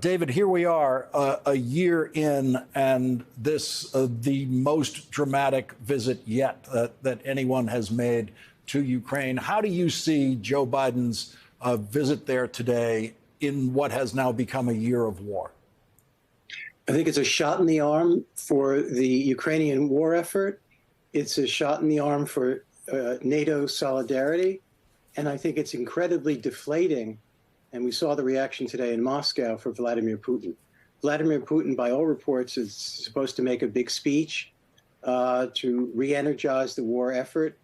David, here we are a year in, and this the most dramatic visit yet that anyone has made to Ukraine. How do you see Joe Biden's visit there today in what has now become a year of war? I think it's a shot in the arm for the Ukrainian war effort. It's a shot in the arm for NATO solidarity. And I think it's incredibly deflating. And we saw the reaction today in Moscow for Vladimir Putin. Vladimir Putin, by all reports, is supposed to make a big speech to re-energize the war effort.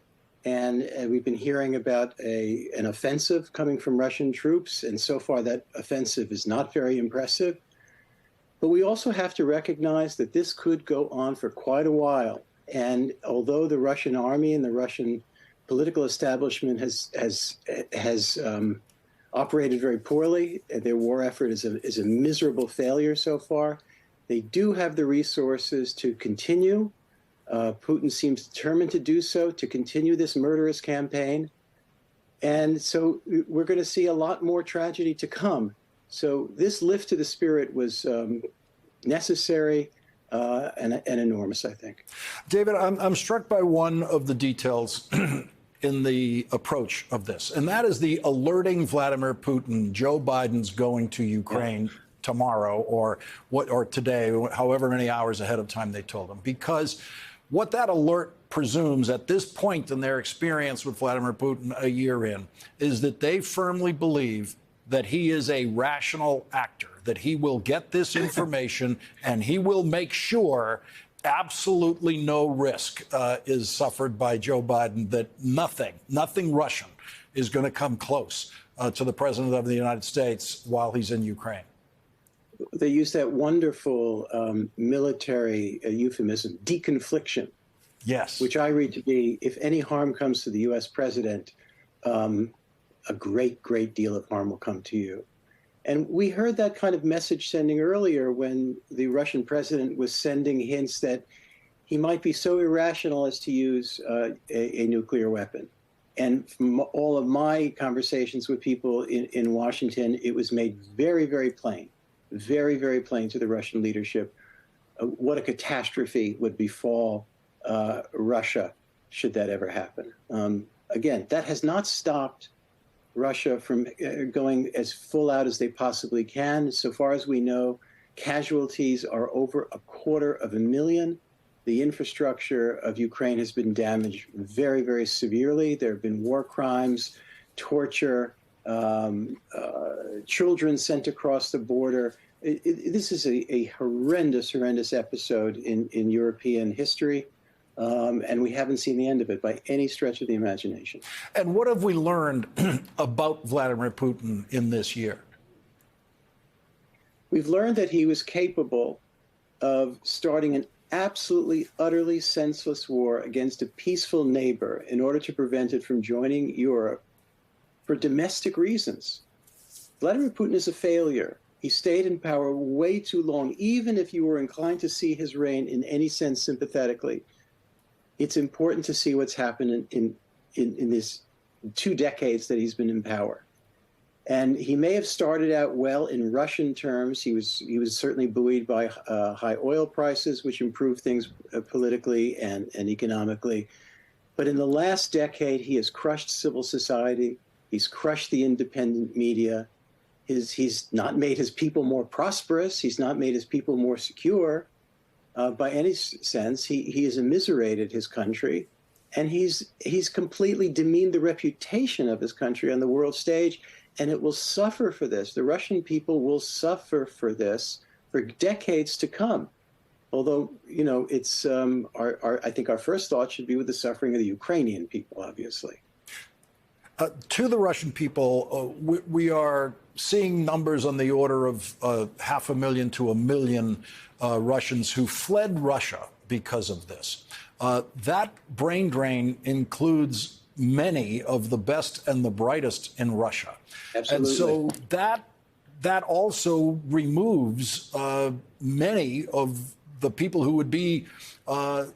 And we've been hearing about an offensive coming from Russian troops. And so far, that offensive is not very impressive. But we also have to recognize that this could go on for quite a while. And although the Russian army and the Russian political establishment has operated very poorly, their war effort is a miserable failure so far, they do have the resources to continue. Putin seems determined to do so, to continue this murderous campaign. And so we're going to see a lot more tragedy to come. So this lift to the spirit was necessary and enormous, I think. David, I'm struck by one of the details in the approach of this, and that is the alerting Vladimir Putin Joe Biden's going to Ukraine tomorrow or today, however many hours ahead of time they told him. Because what that alert presumes at this point in their experience with Vladimir Putin a year in is that they firmly believe that he is a rational actor, that he will get this information and he will make sure absolutely no risk is suffered by Joe Biden, that nothing Russian is going to come close to the president of the United States while he's in Ukraine. They use that wonderful military euphemism, deconfliction. Yes. Which I read to be, if any harm comes to the U.S. president, a great deal of harm will come to you. And we heard that kind of message sending earlier when the Russian president was sending hints that he might be so irrational as to use a nuclear weapon. And from all of my conversations with people in Washington, it was made very plain to the Russian leadership what a catastrophe would befall Russia should that ever happen. Again, that has not stopped Russia from going as full out as they possibly can. So far as we know, casualties are over 250,000. The infrastructure of Ukraine has been damaged very severely. There have been war crimes, torture, children sent across the border. This is a horrendous episode in European history. And we haven't seen the end of it by any stretch of the imagination. And what have we learned about Vladimir Putin in this year? We've learned that he was capable of starting an absolutely, utterly senseless war against a peaceful neighbor in order to prevent it from joining Europe for domestic reasons. Vladimir Putin is a failure. He stayed in power way too long, even if you were inclined to see his reign in any sense sympathetically. It's important to see what's happened in this 2 decades that he's been in power. And he may have started out well in Russian terms. He was certainly buoyed by high oil prices, which improved things politically and economically. But in the last decade, he has crushed civil society. He's crushed the independent media. He's not made his people more prosperous. He's not made his people more secure. By any sense, he has immiserated his country, and he's completely demeaned the reputation of his country on the world stage, and it will suffer for this. The Russian people will suffer for this for decades to come. Although, it's I think our first thought should be with the suffering of the Ukrainian people, obviously. To the Russian people, we are seeing numbers on the order of 500,000 to 1 million Russians who fled Russia because of this. That brain drain includes many of the best and the brightest in Russia. Absolutely. And so that also removes many of the people who would be the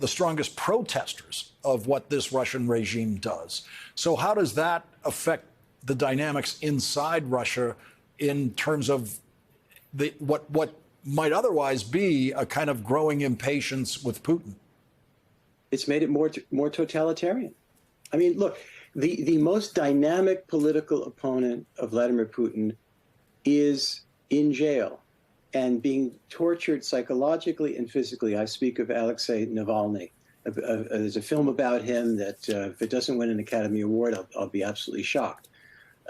strongest protesters of what this Russian regime does. So how does that affect the dynamics inside Russia in terms of what might otherwise be a kind of growing impatience with Putin. It's made it more totalitarian. I mean, look, the most dynamic political opponent of Vladimir Putin is in jail and being tortured psychologically and physically. I speak of Alexei Navalny. There's a film about him that if it doesn't win an Academy Award, I'll be absolutely shocked.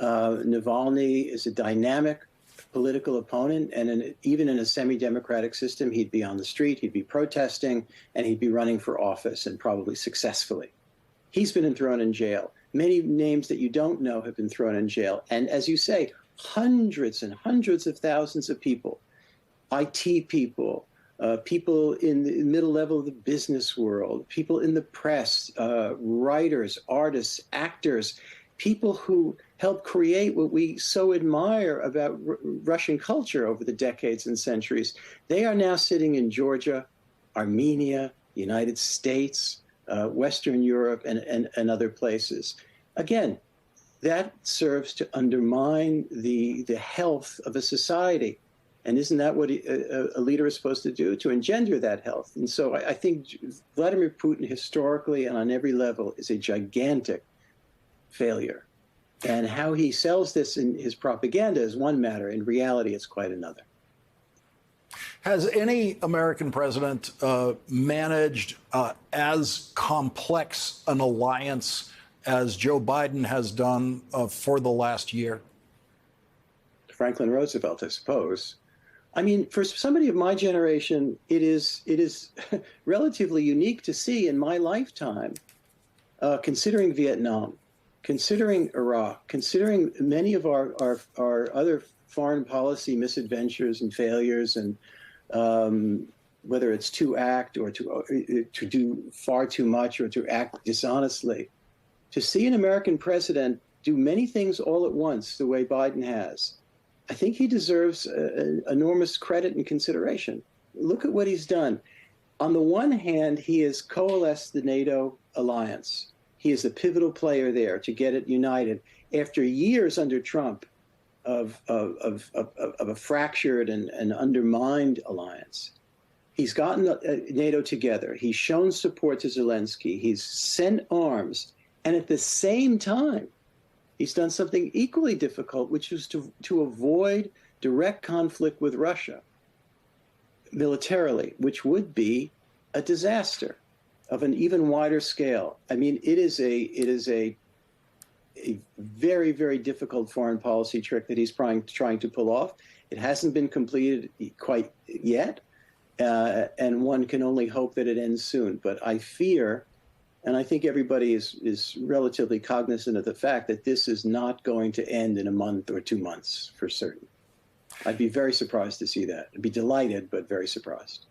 Navalny is a dynamic political opponent, and even in a semi-democratic system, he'd be on the street, he'd be protesting, and he'd be running for office, and probably successfully. He's been thrown in jail. Many names that you don't know have been thrown in jail. And as you say, hundreds and hundreds of thousands of people, IT people, people in the middle level of the business world, people in the press, writers, artists, actors, people who helped create what we so admire about Russian culture over the decades and centuries. They are now sitting in Georgia, Armenia, United States, Western Europe, and other places. Again, that serves to undermine the health of a society. And isn't that what a leader is supposed to do, to engender that health? And so I think Vladimir Putin, historically and on every level, is a gigantic failure. And how he sells this in his propaganda is one matter. In reality, it's quite another. Has any American president managed as complex an alliance as Joe Biden has done for the last year? Franklin Roosevelt, I suppose. I mean, for somebody of my generation, it is relatively unique to see in my lifetime, considering Vietnam, considering Iraq, considering many of our other foreign policy misadventures and failures, and whether it's to act or to do far too much or to act dishonestly, to see an American president do many things all at once the way Biden has, I think he deserves enormous credit and consideration. Look at what he's done. On the one hand, he has coalesced the NATO alliance. He is a pivotal player there to get it united after years under Trump of a fractured and undermined alliance. He's gotten NATO together. He's shown support to Zelensky. He's sent arms. And at the same time, he's done something equally difficult, which is to avoid direct conflict with Russia militarily, which would be a disaster of an even wider scale. I mean, it is a very, very difficult foreign policy trick that he's trying to pull off. It hasn't been completed quite yet, and one can only hope that it ends soon. But I fear, and I think everybody is relatively cognizant of the fact that this is not going to end in a month or 2 months for certain. I'd be very surprised to see that. I'd be delighted, but very surprised.